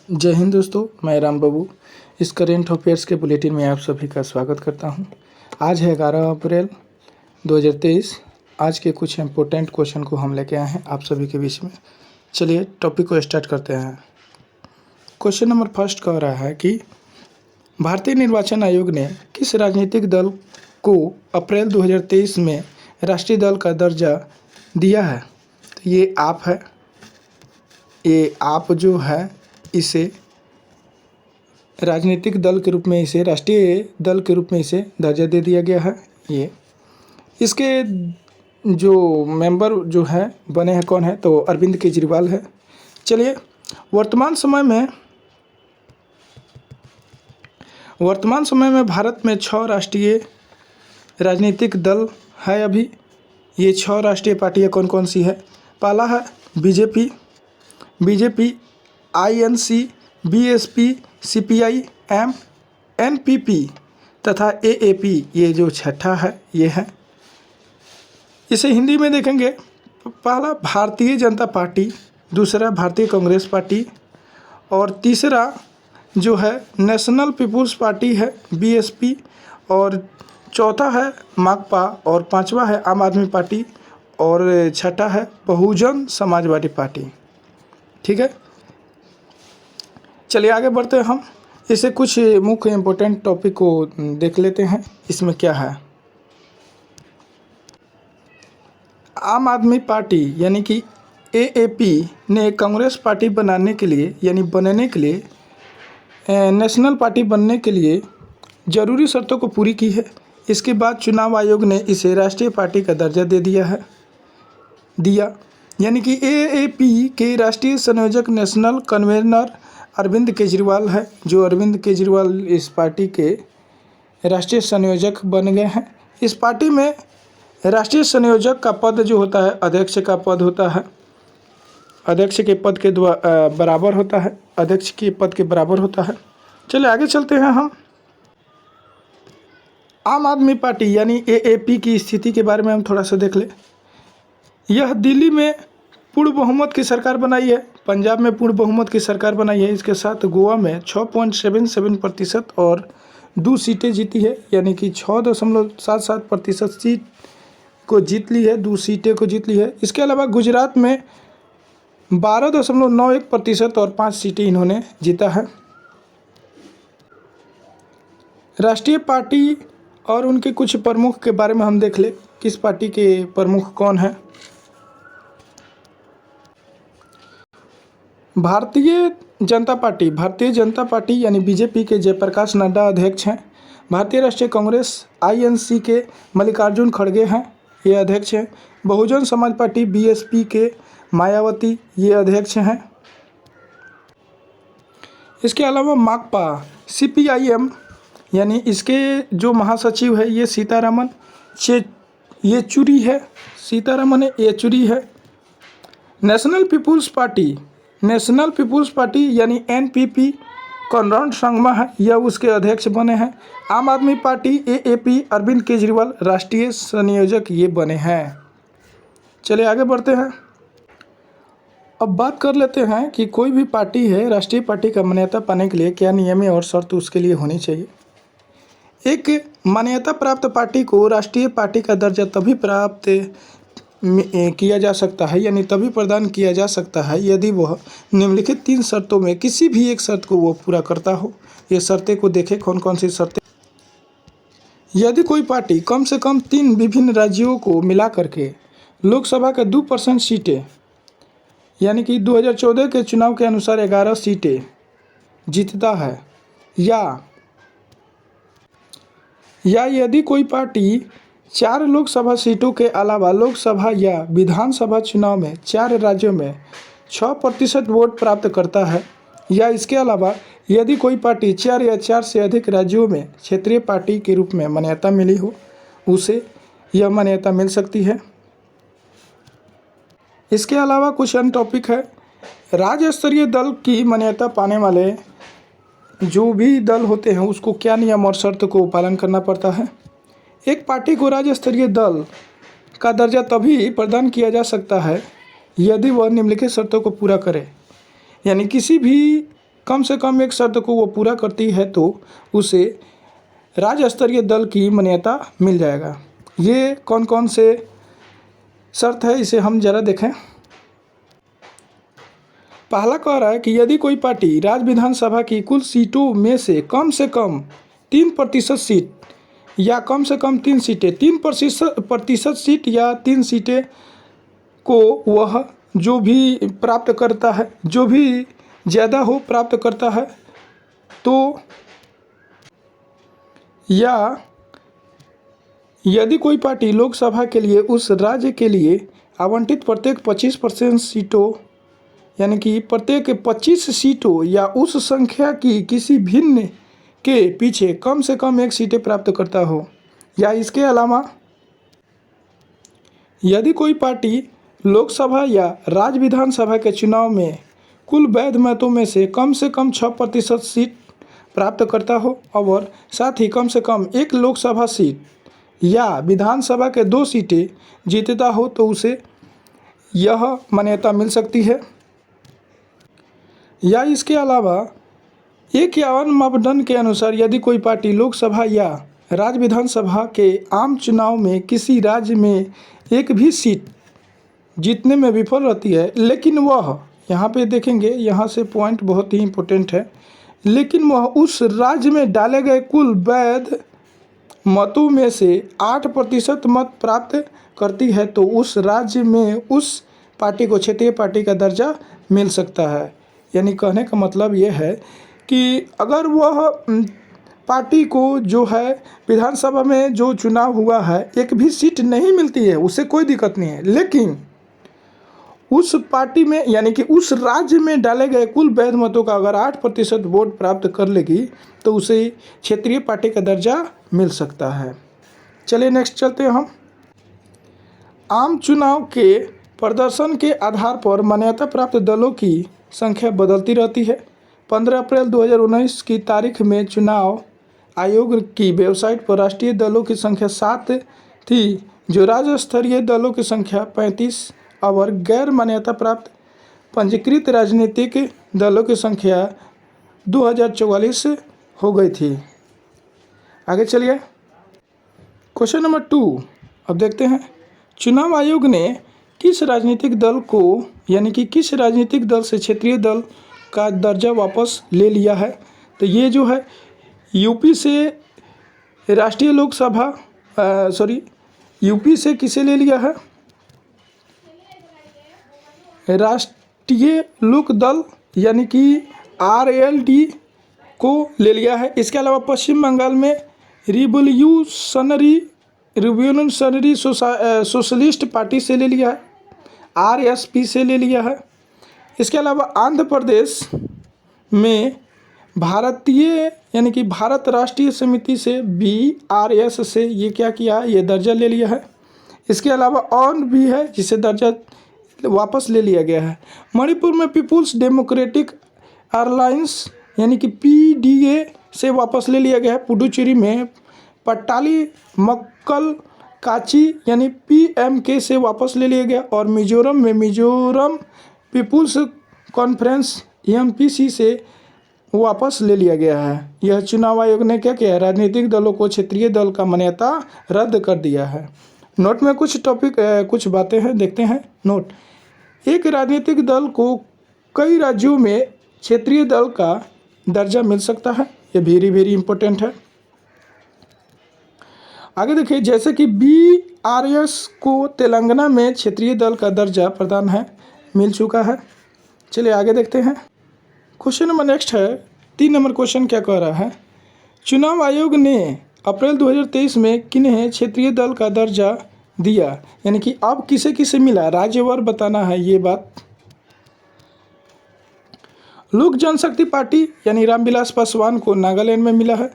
जय हिंद दोस्तों, मैं राम बाबू इस करेंट अफेयर्स के बुलेटिन में आप सभी का स्वागत करता हूं। आज है 11 अप्रैल 2023। आज के कुछ इम्पोर्टेंट क्वेश्चन को हम लेके आए हैं आप सभी के बीच में। चलिए टॉपिक को स्टार्ट करते हैं। क्वेश्चन नंबर फर्स्ट कह रहा है कि भारतीय निर्वाचन आयोग ने किस राजनीतिक दल को अप्रैल 2023 में राष्ट्रीय दल का दर्जा दिया है? तो ये आप है। ये आप जो है इसे राजनीतिक दल के रूप में, इसे राष्ट्रीय दल के रूप में इसे दर्जा दे दिया गया है। ये इसके जो मेंबर जो है बने हैं कौन है? तो अरविंद केजरीवाल है। चलिए वर्तमान समय में भारत में 6 राष्ट्रीय राजनीतिक दल है। अभी ये 6 राष्ट्रीय पार्टियां कौन कौन सी है? पहला है BJP, INC, BSP, CPI, M, NPP तथा AAP। ये जो छठा है ये है। इसे हिंदी में देखेंगे, पहला भारतीय जनता पार्टी, दूसरा भारतीय कांग्रेस पार्टी और तीसरा जो है नेशनल पीपुल्स पार्टी है BSP और चौथा है माकपा और पांचवा है आम आदमी पार्टी और छठा है बहुजन समाजवादी पार्टी। ठीक है, चलिए आगे बढ़ते हैं हम। इसे कुछ मुख्य इम्पोर्टेंट टॉपिक को देख लेते हैं। इसमें क्या है? आम आदमी पार्टी यानी कि AAP ने कांग्रेस पार्टी बनने के लिए नेशनल पार्टी बनने के लिए ज़रूरी शर्तों को पूरी की है। इसके बाद चुनाव आयोग ने इसे राष्ट्रीय पार्टी का दर्जा दे दिया। यानी कि AAP के राष्ट्रीय संयोजक नेशनल कन्वेनर अरविंद केजरीवाल है। जो अरविंद केजरीवाल इस पार्टी के राष्ट्रीय संयोजक बन गए हैं। इस पार्टी में राष्ट्रीय संयोजक का पद जो होता है अध्यक्ष का पद होता है। अध्यक्ष के पद के बराबर होता है। अध्यक्ष के पद के बराबर होता है। चलिए आगे चलते हैं हम। आम आदमी पार्टी यानी AAP की स्थिति के बारे में हम थोड़ा सा देख लें। यह दिल्ली में पूर्ण बहुमत की सरकार बनाई है, पंजाब में पूर्ण बहुमत की सरकार बनाई है। इसके साथ गोवा में 6.77% और 2 सीटें जीती है, यानी कि 6.77% सीट को जीत ली है, 2 सीटें को जीत ली है। इसके अलावा गुजरात में 12.91% और 5 सीटें इन्होंने जीता है। राष्ट्रीय पार्टी और उनके कुछ प्रमुख के बारे में हम देख ले। किस पार्टी के प्रमुख कौन है? भारतीय जनता पार्टी यानी BJP के जयप्रकाश नड्डा अध्यक्ष हैं। भारतीय राष्ट्रीय कांग्रेस INC के मल्लिकार्जुन खड़गे हैं, ये अध्यक्ष हैं। बहुजन समाज पार्टी BSP के मायावती ये अध्यक्ष हैं। इसके अलावा माकपा CPIM यानी इसके जो महासचिव है ये सीतारामन येचुरी है। नेशनल पीपुल्स पार्टी यानी NPP कॉनराड संगमा है, यह उसके अध्यक्ष बने हैं। आम आदमी पार्टी AAP अरविंद केजरीवाल राष्ट्रीय संयोजक ये बने हैं। चलिए आगे बढ़ते हैं। अब बात कर लेते हैं कि कोई भी पार्टी है, राष्ट्रीय पार्टी का मान्यता पाने के लिए क्या नियम और शर्त उसके लिए होनी चाहिए। एक मान्यता प्राप्त पार्टी को राष्ट्रीय पार्टी का दर्जा तभी प्राप्त किया जा सकता है, यानी तभी प्रदान किया जा सकता है यदि वह निम्नलिखित 3 शर्तों में किसी भी एक शर्त को वो पूरा करता हो। ये शर्तें को देखें कौन कौन सी शर्तें। यदि कोई पार्टी कम से कम 3 विभिन्न राज्यों को मिला करके लोकसभा के 2% सीटें, यानी कि 2014 के चुनाव के अनुसार 11 सीटें जीतता है, या यदि कोई पार्टी 4 लोकसभा सीटों के अलावा लोकसभा या विधानसभा चुनाव में 4 राज्यों में 6% वोट प्राप्त करता है, या इसके अलावा यदि कोई पार्टी 4 या 4 से अधिक राज्यों में क्षेत्रीय पार्टी के रूप में मान्यता मिली हो, उसे यह मान्यता मिल सकती है। इसके अलावा कुछ अन्य टॉपिक है। राज्य स्तरीय दल की मान्यता पाने वाले जो भी दल होते हैं उसको क्या नियम और शर्त को पालन करना पड़ता है। एक पार्टी को राज्य स्तरीय दल का दर्जा तभी प्रदान किया जा सकता है यदि वह निम्नलिखित शर्तों को पूरा करे। यानी किसी भी कम से कम एक शर्त को वो पूरा करती है तो उसे राज्य स्तरीय दल की मान्यता मिल जाएगा। ये कौन कौन से शर्त है इसे हम ज़रा देखें। पहला कह रहा है कि यदि कोई पार्टी राज्य विधानसभा की कुल सीटों में से कम 3% सीट या कम से कम 3 सीटें 3% सीट या 3 सीटें को वह जो भी प्राप्त करता है, जो भी ज़्यादा हो प्राप्त करता है, तो या यदि कोई पार्टी लोकसभा के लिए उस राज्य के लिए आवंटित प्रत्येक 25% सीटों यानी कि प्रत्येक 25 सीटों या उस संख्या की किसी भिन्न के पीछे कम से कम एक सीटें प्राप्त करता हो, या इसके अलावा यदि कोई पार्टी लोकसभा या राज्य विधानसभा के चुनाव में कुल वैध मतों में से कम 6% सीट प्राप्त करता हो और साथ ही कम से कम एक लोकसभा सीट या विधानसभा के 2 सीटें जीतता हो तो उसे यह मान्यता मिल सकती है। या इसके अलावा 51 मापदंड के अनुसार यदि कोई पार्टी लोकसभा या राज्य विधानसभा के आम चुनाव में किसी राज्य में एक भी सीट जीतने में विफल रहती है, लेकिन वह यहाँ पे देखेंगे, यहाँ से पॉइंट बहुत ही इम्पोर्टेंट है, लेकिन वह उस राज्य में डाले गए कुल वैध मतों में से 8% मत प्राप्त करती है तो उस राज्य में उस पार्टी को क्षेत्रीय पार्टी का दर्जा मिल सकता है। यानी कहने का मतलब ये है कि अगर वह पार्टी को जो है विधानसभा में जो चुनाव हुआ है एक भी सीट नहीं मिलती है, उसे कोई दिक्कत नहीं है, लेकिन उस पार्टी में यानी कि उस राज्य में डाले गए कुल वैध मतों का अगर 8% वोट प्राप्त कर लेगी तो उसे क्षेत्रीय पार्टी का दर्जा मिल सकता है। चलिए नेक्स्ट चलते हैं हम। आम चुनाव के प्रदर्शन के आधार पर मान्यता प्राप्त दलों की संख्या बदलती रहती है। 15 अप्रैल 2019 की तारीख में चुनाव आयोग की वेबसाइट पर राष्ट्रीय दलों की संख्या 7 थी, जो राज्य स्तरीय दलों की संख्या 35 और गैर मान्यता प्राप्त पंजीकृत राजनीतिक दलों की संख्या 2044 हो गई थी। आगे चलिए क्वेश्चन नंबर 2 अब देखते हैं। चुनाव आयोग ने किस राजनीतिक दल को यानी कि किस राजनीतिक दल से क्षेत्रीय दल का दर्जा वापस ले लिया है? तो ये जो है यूपी से राष्ट्रीय लोकसभा यूपी से किसे ले लिया है? राष्ट्रीय लोक दल यानी कि RLD को ले लिया है। इसके अलावा पश्चिम बंगाल में रिवोल्यूशनरी सोशलिस्ट पार्टी से ले लिया है, RSP से ले लिया है। इसके अलावा आंध्र प्रदेश में भारतीय यानी कि भारत राष्ट्रीय समिति से BRS से ये क्या किया, ये दर्जा ले लिया है। इसके अलावा और भी है जिसे दर्जा वापस ले लिया गया है। मणिपुर में पीपुल्स डेमोक्रेटिक अलायंस यानी कि PDA से वापस ले लिया गया है। पुडुचेरी में पट्टाली मक्कल काची यानी PMK से वापस ले लिया गया और मिजोरम में मिजोरम पीपुल्स कॉन्फ्रेंस MPC से वापस ले लिया गया है। यह चुनाव आयोग ने क्या किया, राजनीतिक दलों को क्षेत्रीय दल का मान्यता रद्द कर दिया है। नोट में कुछ बातें हैं, देखते हैं। नोट, एक राजनीतिक दल को कई राज्यों में क्षेत्रीय दल का दर्जा मिल सकता है, ये वेरी इंपॉर्टेंट है। आगे देखिए, जैसे कि BRS को तेलंगाना में क्षेत्रीय दल का दर्जा प्रदान मिल चुका है। चलिए आगे देखते हैं। क्वेश्चन नंबर नेक्स्ट है 3 नंबर क्वेश्चन क्या कह रहा है, चुनाव आयोग ने अप्रैल 2023 में किन्हें क्षेत्रीय दल का दर्जा दिया, यानी कि अब किसे किसे मिला, राज्यवार बताना है ये बात। लोक जनशक्ति पार्टी यानी रामविलास पासवान को नागालैंड में मिला है।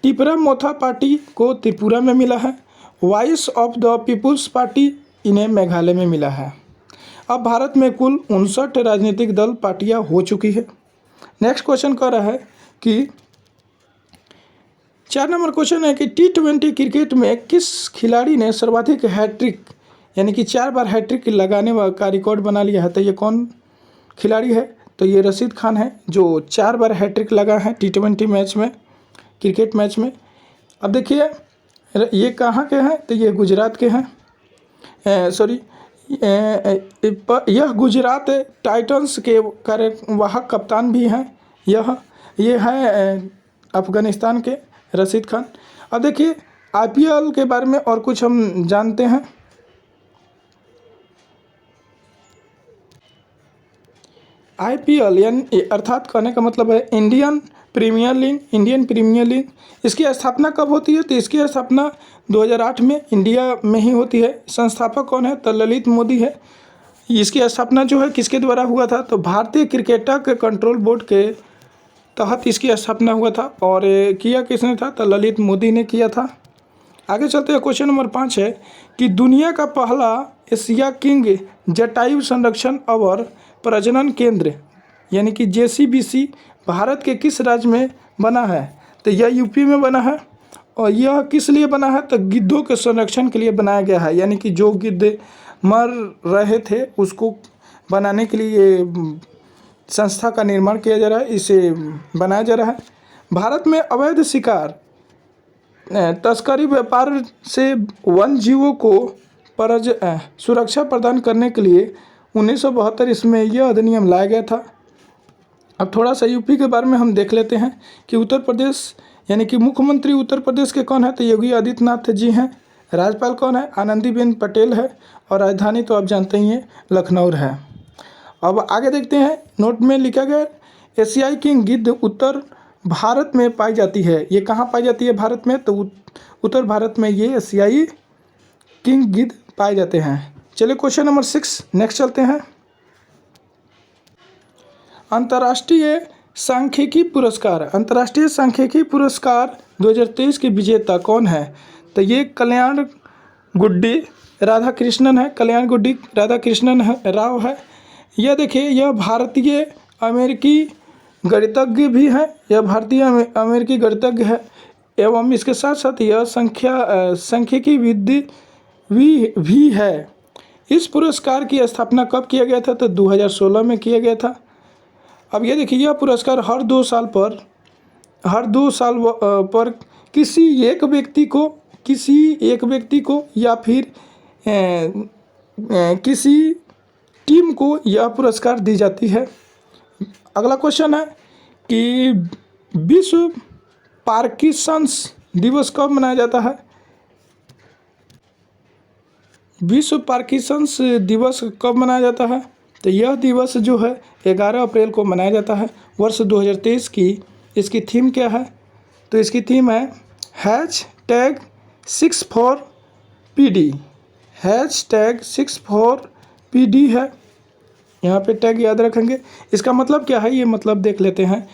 टिपरा मोथा पार्टी को त्रिपुरा में मिला है। वॉइस ऑफ द पीपुल्स पार्टी इन्हें मेघालय में मिला है। अब भारत में कुल 59 राजनीतिक दल पार्टियां हो चुकी है। नेक्स्ट क्वेश्चन कह रहा है कि 4 नंबर क्वेश्चन है कि T20 क्रिकेट में किस खिलाड़ी ने सर्वाधिक हैट्रिक यानी कि 4 बार हैट्रिक लगाने का रिकॉर्ड बना लिया है, तो ये कौन खिलाड़ी है? तो ये रशीद खान है जो 4 बार हैट्रिक लगा है T20 मैच में, क्रिकेट मैच में। अब देखिए ये कहाँ के हैं, तो ये गुजरात के हैं, सॉरी यह गुजरात टाइटंस के कार्यवाहक कप्तान भी हैं। ये है अफ़गानिस्तान के रशीद खान। अब देखिए IPL के बारे में और कुछ हम जानते हैं। IPL यानी अर्थात कहने का मतलब है इंडियन प्रीमियर लीग। इसकी स्थापना कब होती है, तो इसकी स्थापना 2008 में इंडिया में ही होती है। संस्थापक कौन है, तो ललित मोदी है। इसकी स्थापना जो है किसके द्वारा हुआ था, तो भारतीय क्रिकेट कंट्रोल बोर्ड के तहत इसकी स्थापना हुआ था, और किया किसने था, तो ललित मोदी ने किया था। आगे चलते हैं, क्वेश्चन नंबर 5 है कि दुनिया का पहला एशिया किंग जटायु संरक्षण और प्रजनन केंद्र यानी कि JCBC भारत के किस राज्य में बना है, तो यह UP में बना है। और यह किस लिए बना है, तो गिद्धों के संरक्षण के लिए बनाया गया है, यानी कि जो गिद्ध मर रहे थे उसको बनाने के लिए संस्था का निर्माण किया जा रहा है, इसे बनाया जा रहा है। भारत में अवैध शिकार, तस्करी, व्यापार से वन जीवों को सुरक्षा प्रदान करने के लिए 1972 इसमें यह अधिनियम लाया गया था। अब थोड़ा सा UP के बारे में हम देख लेते हैं कि उत्तर प्रदेश यानी कि मुख्यमंत्री उत्तर प्रदेश के कौन है, तो योगी आदित्यनाथ जी हैं। राज्यपाल कौन है, आनंदीबेन पटेल है। और राजधानी तो आप जानते ही हैं लखनऊ है। अब आगे देखते हैं, नोट में लिखा गया एशियाई किंग गिद्ध उत्तर भारत में पाई जाती है। ये कहाँ पाई जाती है भारत में, तो उत्तर भारत में ये एशियाई किंग गिद्ध पाए जाते हैं। चलिए क्वेश्चन नंबर 6 नेक्स्ट चलते हैं। अंतर्राष्ट्रीय सांख्यिकी पुरस्कार 2023 के विजेता कौन है, तो ये कल्याण गुड्डी राधाकृष्णन राव है। यह देखिए यह भारतीय अमेरिकी गणितज्ञ भी है, एवं इसके साथ साथ यह सांख्यिकी विधि भी है। इस पुरस्कार की स्थापना कब किया गया था, तो 2016 में किया गया था। अब ये देखिए यह पुरस्कार हर 2 साल पर किसी एक व्यक्ति को या फिर किसी टीम को यह पुरस्कार दी जाती है। अगला क्वेश्चन है कि विश्व पार्किंसंस दिवस कब मनाया जाता है। विश्व पार्किंसंस दिवस कब मनाया जाता है, तो यह दिवस जो है 11 अप्रैल को मनाया जाता है। वर्ष 2023 की इसकी थीम क्या है, तो इसकी थीम है #64PD। #64PD है, यहाँ पे टैग याद रखेंगे। इसका मतलब क्या है, ये मतलब देख लेते हैं।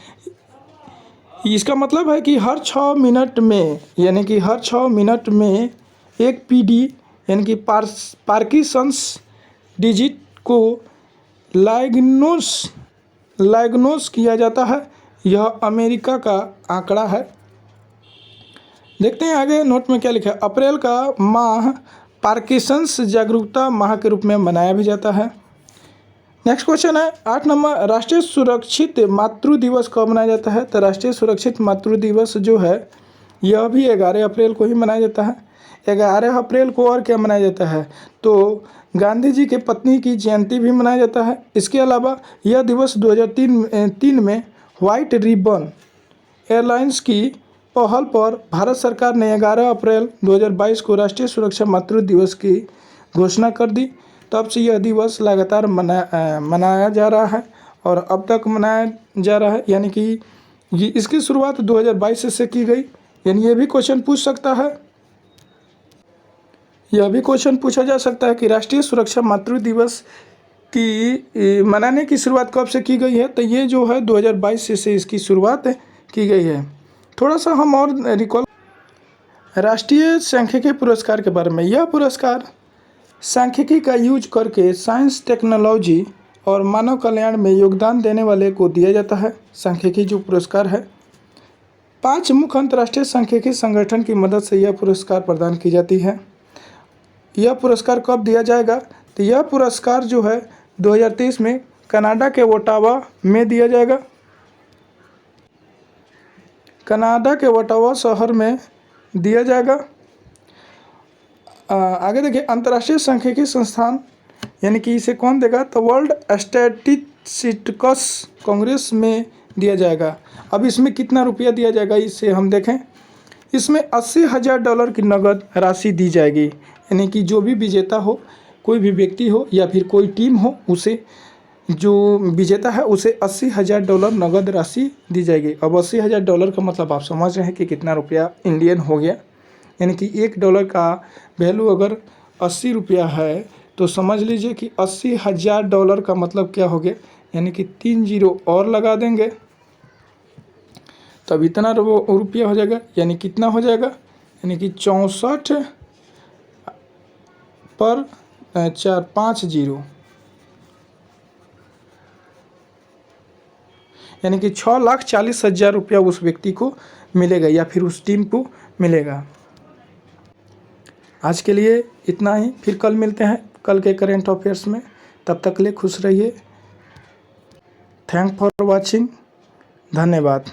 इसका मतलब है कि हर 6 मिनट में एक PD यानी कि पार्किंसंस डिजीज को डायग्नोस किया जाता है। यह अमेरिका का आंकड़ा है। देखते हैं आगे नोट में क्या लिखा है। अप्रैल का माह पार्किंसंस जागरूकता माह के रूप में मनाया भी जाता है। नेक्स्ट क्वेश्चन है 8 नंबर, राष्ट्रीय सुरक्षित मातृ दिवस कब मनाया जाता है, तो राष्ट्रीय सुरक्षित मातृ दिवस जो है यह भी 11 अप्रैल को ही मनाया जाता है। 11 अप्रैल को और क्या मनाया जाता है, तो गांधी जी के पत्नी की जयंती भी मनाया जाता है। इसके अलावा यह दिवस 2003 में व्हाइट रिबन एयरलाइंस की पहल पर भारत सरकार ने 11 अप्रैल 2022 को राष्ट्रीय सुरक्षा मातृ दिवस की घोषणा कर दी। तब से यह दिवस लगातार मनाया जा रहा है और अब तक मनाया जा रहा है, यानी कि इसकी शुरुआत 2022 से की गई। यानी ये भी क्वेश्चन पूछ सकता है, यह भी क्वेश्चन पूछा जा सकता है कि राष्ट्रीय सुरक्षा मातृ दिवस की मनाने की शुरुआत कब से की गई है, तो ये जो है 2022 से इसकी शुरुआत की गई है। थोड़ा सा हम और रिकॉल राष्ट्रीय सांख्यिकी पुरस्कार के बारे में। यह पुरस्कार सांख्यिकी का यूज करके साइंस, टेक्नोलॉजी और मानव कल्याण में योगदान देने वाले को दिया जाता है। सांख्यिकी जो पुरस्कार है 5 मुख्य अंतर्राष्ट्रीय सांख्यिकी संगठन की मदद से यह पुरस्कार प्रदान की जाती है। यह पुरस्कार कब दिया जाएगा, तो यह पुरस्कार जो है 2023 में कनाडा के ओटावा में दिया जाएगा। कनाडा के ओटावा शहर में दिया जाएगा। आगे देखिए, अंतर्राष्ट्रीय सांख्यिकी संस्थान यानी कि इसे कौन देगा, तो वर्ल्ड स्टैटिस्टिक्स कांग्रेस में दिया जाएगा। अब इसमें कितना रुपया दिया जाएगा इसे हम देखें। इसमें $80,000 की नगद राशि दी जाएगी, यानी कि जो भी विजेता हो, कोई भी व्यक्ति हो या फिर कोई टीम हो, उसे जो विजेता है उसे $80,000 नगद राशि दी जाएगी। अब $80,000 का मतलब आप समझ रहे हैं कि कितना रुपया इंडियन हो गया, यानी कि $1 का वैल्यू अगर 80 रुपया है तो समझ लीजिए कि $80,000 का मतलब क्या हो गया, यानी कि 3 जीरो और लगा देंगे तब इतना रुपया हो जाएगा। यानी कितना हो जाएगा, यानी कि 64 पर 5 जीरो, यानी कि 6,40,000 रुपया उस व्यक्ति को मिलेगा या फिर उस टीम को मिलेगा। आज के लिए इतना ही, फिर कल मिलते हैं कल के करेंट अफेयर्स में। तब तक के लिए खुश रहिए। Thank for watching. धन्यवाद।